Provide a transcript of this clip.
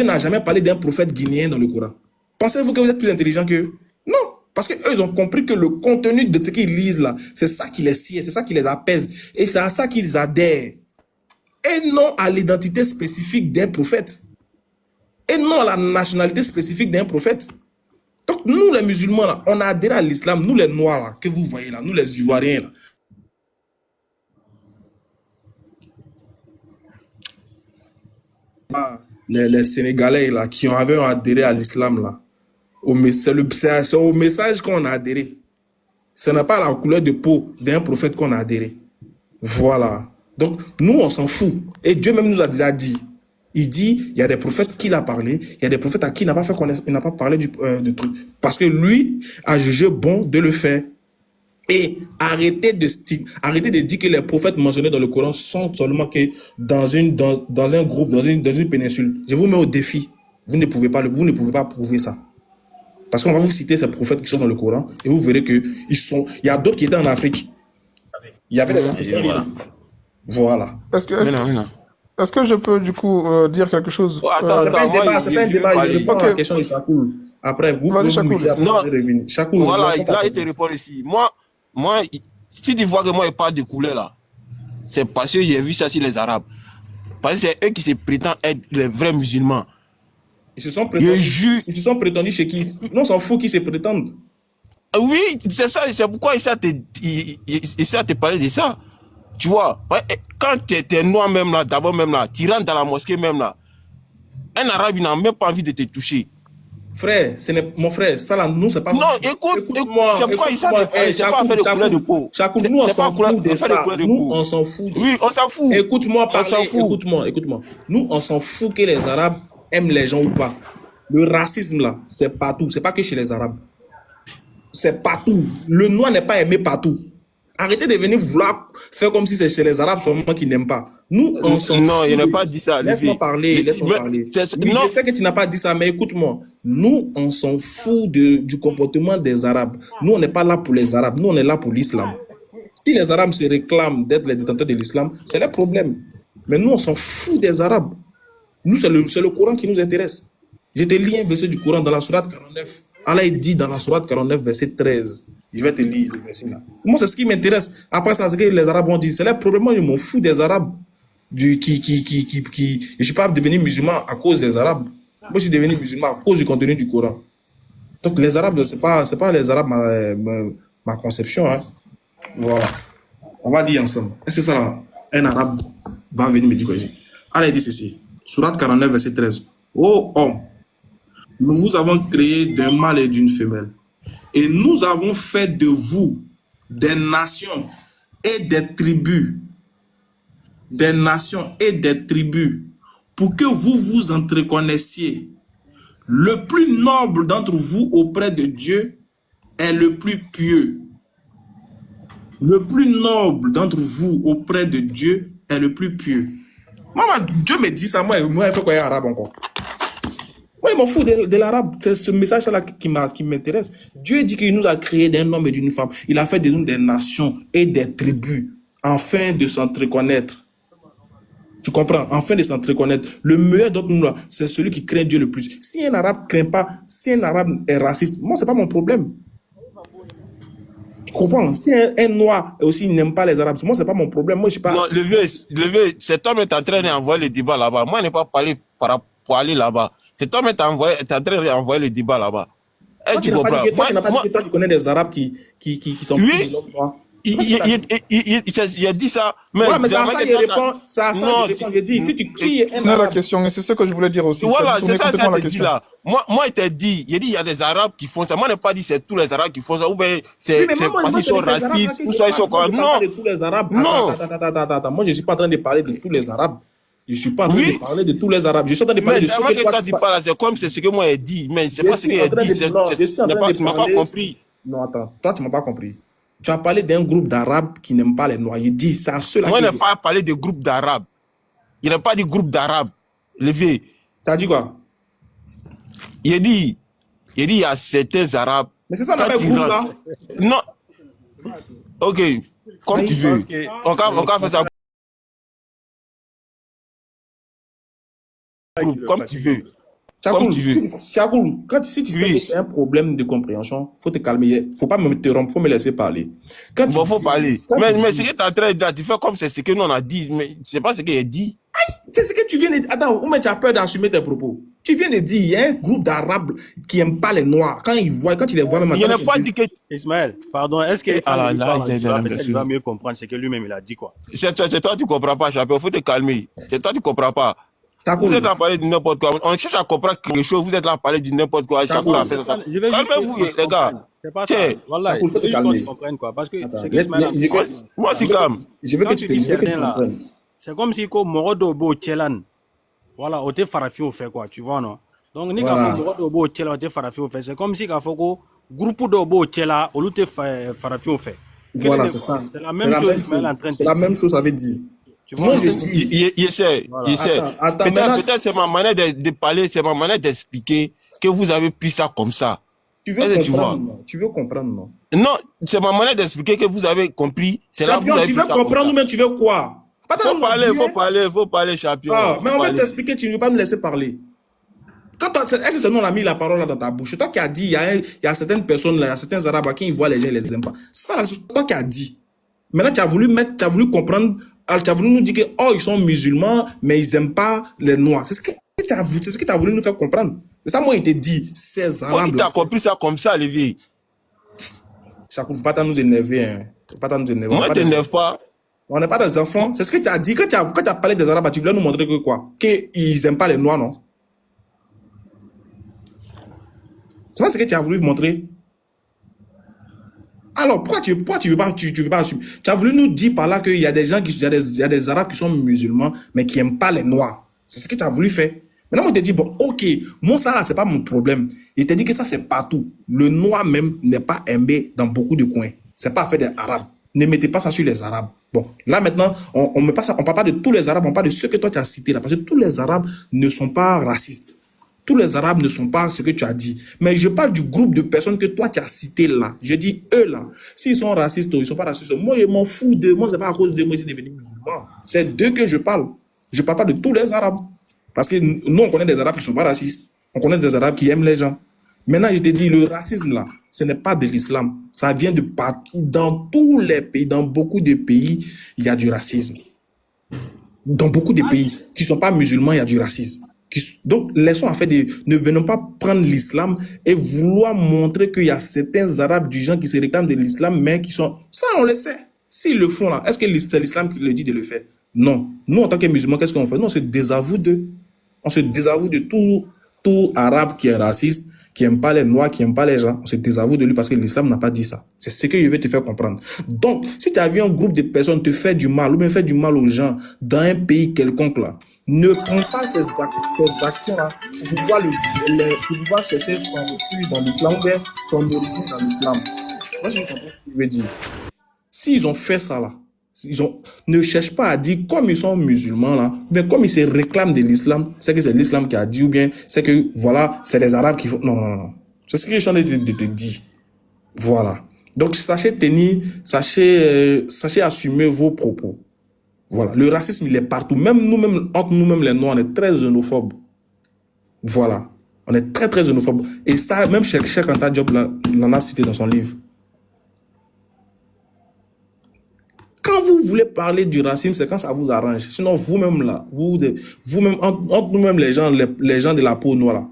n'a jamais parlé d'un prophète guinéen dans le Coran. Pensez-vous que vous êtes plus intelligent qu'eux? Non. Parce qu'eux, ils ont compris que le contenu de ce qu'ils lisent là, c'est ça qui les sied, c'est ça qui les apaise. Et c'est à ça qu'ils adhèrent. Et non à l'identité spécifique d'un prophète. Et non à la nationalité spécifique d'un prophète. Donc nous, les musulmans, là, on a adhéré à l'islam. Nous, les noirs, là, que vous voyez là, nous, les ivoiriens, là, les Sénégalais là, qui avaient adhéré à l'islam, là, c'est au message qu'on a adhéré. Ce n'est pas à la couleur de peau d'un prophète qu'on a adhéré. Voilà. Donc, nous, on s'en fout. Et Dieu même nous a déjà dit. Il dit, il y a des prophètes qui l'a parlé, il y a des prophètes à qui il n'a pas fait connaître, il n'a pas parlé du truc. Parce que lui a jugé bon de le faire. Et arrêtez de dire que les prophètes mentionnés dans le Coran sont seulement que dans un groupe, dans une péninsule. Je vous mets au défi. Vous ne pouvez pas prouver ça. Parce qu'on va vous citer ces prophètes qui sont dans le Coran et vous verrez que il y a d'autres qui étaient en Afrique. Il y avait des... Voilà. Est-ce que je peux du coup dire quelque chose? Attends, c'est pas un débat, je réponds à la question de Chakoul. Après, vous vas-y, Chakoul. Chakoul, voilà, là, il te répond ici. Moi, si tu vois que moi, je parle de couleur là, c'est parce que j'ai vu ça sur les Arabes. Parce que c'est eux qui se prétendent être les vrais musulmans. Ils se sont prétendus chez qui? Non, on s'en fout qui se prétendent. Oui, c'est ça, c'est pourquoi il essaie de te parler de ça. Tu vois, quand tu es noir même là, d'abord même là, tu rentres dans la mosquée même là, un arabe il n'a même pas envie de te toucher. Frère, mon frère, ça là, nous c'est pas... Non, écoute c'est pourquoi il essaie de te parler, c'est pas faire de couleur de peau. Chakoul, nous on s'en fout de ça. Nous on s'en fout. Oui, on s'en fout. Écoute-moi parler, écoute-moi. Nous on s'en fout que les Arabes aiment les gens ou pas. Le racisme là, c'est partout, c'est pas que chez les Arabes. C'est partout. Le noir n'est pas aimé partout. Arrêtez de venir vouloir faire comme si c'est chez les Arabes seulement qui n'aiment pas. Nous, on s'en fout. Non, il n'a pas dit ça. Laisse-moi parler. Oui, je sais que tu n'as pas dit ça, mais écoute-moi. Nous, on s'en fout du comportement des Arabes. Nous, on n'est pas là pour les Arabes. Nous, on est là pour l'islam. Si les Arabes se réclament d'être les détenteurs de l'islam, c'est leur problème. Mais nous, on s'en fout des Arabes. Nous, c'est le Coran qui nous intéresse. Je te lis un verset du Coran dans la sourate 49. Allah dit dans la sourate 49, verset 13. Je vais te lire le verset là. Moi, c'est ce qui m'intéresse. Après ça, c'est que les Arabes ont dit. C'est leur problème. Je m'en fous des Arabes. Je ne suis pas devenu musulman à cause des Arabes. Moi, je suis devenu musulman à cause du contenu du Coran. Donc, les Arabes, c'est pas les Arabes ma conception. Hein. Voilà. On va lire ensemble. Est-ce que ça, là, un Arabe va venir me dire quoi ici? Allah dit ceci. Sourate 49, verset 13. Ô homme, nous vous avons créé d'un mâle et d'une femelle. Et nous avons fait de vous des nations et des tribus. Des nations et des tribus. Pour que vous vous entreconnaissiez. Le plus noble d'entre vous auprès de Dieu est le plus pieux. Le plus noble d'entre vous auprès de Dieu est le plus pieux. Maman, Dieu me dit ça, moi il faut qu'on ait arabe encore. Moi, je m'en fous de l'arabe. C'est ce message-là qui m'intéresse. Dieu dit qu'il nous a créé d'un homme et d'une femme. Il a fait de nous des nations et des tribus, afin de s'entreconnaître. Tu comprends? Afin de s'entreconnaître. Le meilleur d'entre nous, c'est celui qui craint Dieu le plus. Si un arabe ne craint pas, si un arabe est raciste, moi, ce n'est pas mon problème. Tu comprends? Si un noir aussi n'aime pas les arabes, moi, ce n'est pas mon problème. Moi, je suis pas... Non, le vieux, cet homme est en train d'envoyer le débat là-bas. Moi, je n'ai pas parlé pour aller là-bas. Cet homme est en train d'envoyer le débat là-bas. Tu comprends? Toi, tu connais des arabes qui sont plus de l'autre noir. Il a dit ça. Mais ça, il répond. Je dis, si la question, et c'est ce que je voulais dire aussi. Voilà, c'est ça, ça te dit là. Moi, il t'a dit, il y a des Arabes qui font ça. Moi, je n'ai pas dit c'est tous les Arabes qui font ça, ou bien c'est parce qu'ils sont racistes, ou soit ils sont comme... Non. Non. Moi, je ne suis pas en train de parler de tous les Arabes. Je ne suis pas en train de parler de tous les Arabes. Je suis en train de parler de ceux que toi tu parles, c'est comme c'est ce que moi j'ai dit, mais c'est pas ce que j'ai dit. Tu m'as pas compris. Non, attends. Toi, tu ne m'as pas compris. Tu as parlé d'un groupe d'Arabes qui n'aiment pas les Noirs. Il dit ça, ceux-là. Moi, je n'ai pas parlé de groupe d'Arabes. Il n'a pas dit groupe d'Arabes. Levé. Tu as dit quoi? Il dit, il y a certains Arabes. Mais c'est ça, on appelle groupe là? Non. Ok. Comme tu veux. On va faire ça. Comme tu veux. Comme tu veux. Chakoul, si tu sais Oui. que c'est un problème de compréhension, faut te calmer. Faut pas me interrompre, faut me laisser parler. Quand Bon, tu faut dis- parler. quand Mais tu ce dis- que tu es en train de dire, tu fais comme c'est ce que nous on a dit, mais c'est pas ce qu'il a dit. c'est ce que tu viens de dire. Attends, ou mais tu as peur d'assumer tes propos. Tu viens de dire, il y a un groupe d'Arabes qui n'aiment pas les Noirs. Quand tu les vois même Il en n'a train de- pas dit que. Ismaël, pardon, est-ce que quand Ah il là, parle, là, tu vas là, peut-être bien il va sûr. mieux comprendre ce que lui-même il a dit, quoi. C'est toi, tu comprends pas, champion. Faut te calmer. C'est toi, tu comprends pas. Chakoul, Vous êtes là à parler de n'importe quoi. On cherche à comprendre quelque chose. Vous êtes là à parler de n'importe quoi. Chaque fois, on a fait ça. Je vais juste Calmez-vous, que tu les gars. comprennes. C'est pas ça. Tiens, Voilà, Chakoul, je faut veux te juste qu'on calmer. se comprenne, quoi. Parce que Attends, c'est que Ismaël a dit. moi, c'est calme. je veux que Quand tu tu dis je veux que tu certains là, comprennes. c'est comme si ko mɔgɔ dɔw b'o cɛla nin voilà o tɛ farafinw fɛ quoi tu vois non donc ni k'a Voilà. fɔ mɔgɔ dɔw b'o cɛla o tɛ farafinw fɛ c'est comme si k'a fɔ ko groupe dɔw b'o cɛla olu tɛ farafinw fɛ. Voilà, Kelen de, c'est quoi. ça. C'est la C'est même la chose même Ismaël est en chose. train de C'est la dire. même chose, ça veut dire. Tu vois, Moi, non? je dis. Il sait. Voilà. Il sait. Attends, maintenant- Peut-être c'est ma manière de parler, c'est ma manière d'expliquer que vous avez pris ça comme ça. Tu veux Est-ce que tu vois? comprendre, non? Tu veux comprendre, non? Non, c'est ma manière d'expliquer que vous avez compris. C'est là que vous Champion, avez tu pris veux ça comme comprendre ou ça. bien tu veux quoi? Pas Faut dans parler, bien. faut parler, champion. Ah, Faut mais on va parler. t'expliquer, tu ne veux pas me laisser parler. Est-ce que c'est nous on a mis la parole là dans ta bouche? C'est toi qui as dit, il y a certaines personnes là, il y a certains Arabes à qui ils voient les gens, ils les aiment pas. Ça, là, c'est toi qui as dit. Maintenant, tu as voulu comprendre, tu as voulu nous dire que, oh, ils sont musulmans, mais ils n'aiment pas les Noirs. C'est ce que tu as voulu nous faire comprendre. C'est ça, moi, il te dit, ces Faut Arabes. qu'il t'a compris ça comme ça, Olivier. Chaque faut pas t'en nous énerver, hein. Faut pas t'en nous énerver. Moi, je t'énerve pas. On n'est pas des enfants. C'est ce que tu as dit. Quand tu as parlé des Arabes, tu voulais nous montrer que quoi? Qu'ils n'aiment pas les Noirs, non? C'est pas ce que tu as voulu montrer. Alors, pourquoi tu veux pas assumer? Tu as voulu nous dire par là qu'il y a des gens il y a des Arabes qui sont musulmans, mais qui n'aiment pas les Noirs. C'est ce que tu as voulu faire. Maintenant, moi, je te dis, bon, ok, moi, ça, là, c'est pas mon problème. Il te dit que ça, c'est partout. Le Noir même n'est pas aimé dans beaucoup de coins. C'est pas fait des Arabes. Ne mettez pas ça sur les Arabes. Bon, là, maintenant, on ne parle pas de tous les Arabes, on parle de ceux que toi, tu as cités là. Parce que tous les Arabes ne sont pas racistes. Tous les Arabes ne sont pas ce que tu as dit. Mais je parle du groupe de personnes que toi, tu as cité là. Je dis eux là. S'ils sont racistes ou ils ne sont pas racistes, moi, je m'en fous d'eux. Moi, ce n'est pas à cause de moi que je suis devenu musulman. C'est d'eux que je parle. Je ne parle pas de tous les Arabes. Parce que nous, on connaît des Arabes qui ne sont pas racistes. On connaît des Arabes qui aiment les gens. Maintenant, je te dis, le racisme là, ce n'est pas de l'islam. Ça vient de partout. Dans tous les pays, dans beaucoup de pays, il y a du racisme. Dans beaucoup de pays qui ne sont pas musulmans, il y a du racisme. Donc, laissons en fait ne venons pas prendre l'islam et vouloir montrer qu'il y a certains Arabes du genre qui se réclament de l'islam, mais qui sont... Ça, on le sait. S'ils le font là, est-ce que c'est l'islam qui le dit de le faire? Non. Nous, en tant que musulmans, qu'est-ce qu'on fait? Nous, on se désavoue d'eux. On se désavoue de tout Arabe qui est raciste, qui n'aime pas les Noirs, qui n'aime pas les gens. On se désavoue de lui parce que l'islam n'a pas dit ça. C'est ce que je vais te faire comprendre. Donc, si tu as vu un groupe de personnes te faire du mal ou bien faire du mal aux gens dans un pays quelconque là, ne prends pas ces actions-là pour pouvoir chercher son refuge dans l'islam ou bien son origine dans l'islam. Moi, je comprends ce que je veux dire. S'ils ont fait ça là, ne cherche pas à dire comme ils sont musulmans là, mais comme ils se réclament de l'islam, c'est que c'est l'islam qui a dit ou bien c'est que voilà, c'est les Arabes qui font. Non, non, non. C'est ce que je suis en train de te dire. Voilà. Donc sachez tenir, sachez assumer vos propos. Voilà. Le racisme, il est partout. Même nous-mêmes, entre nous-mêmes les Noirs, on est très xénophobes. Voilà. On est très, très xénophobes. Et ça, même Cheikh Anta Diop l'en a cité dans son livre. Quand vous voulez parler du racisme, c'est quand ça vous arrange. Sinon, vous-même là, vous-même, entre nous-mêmes les gens de la peau noire là,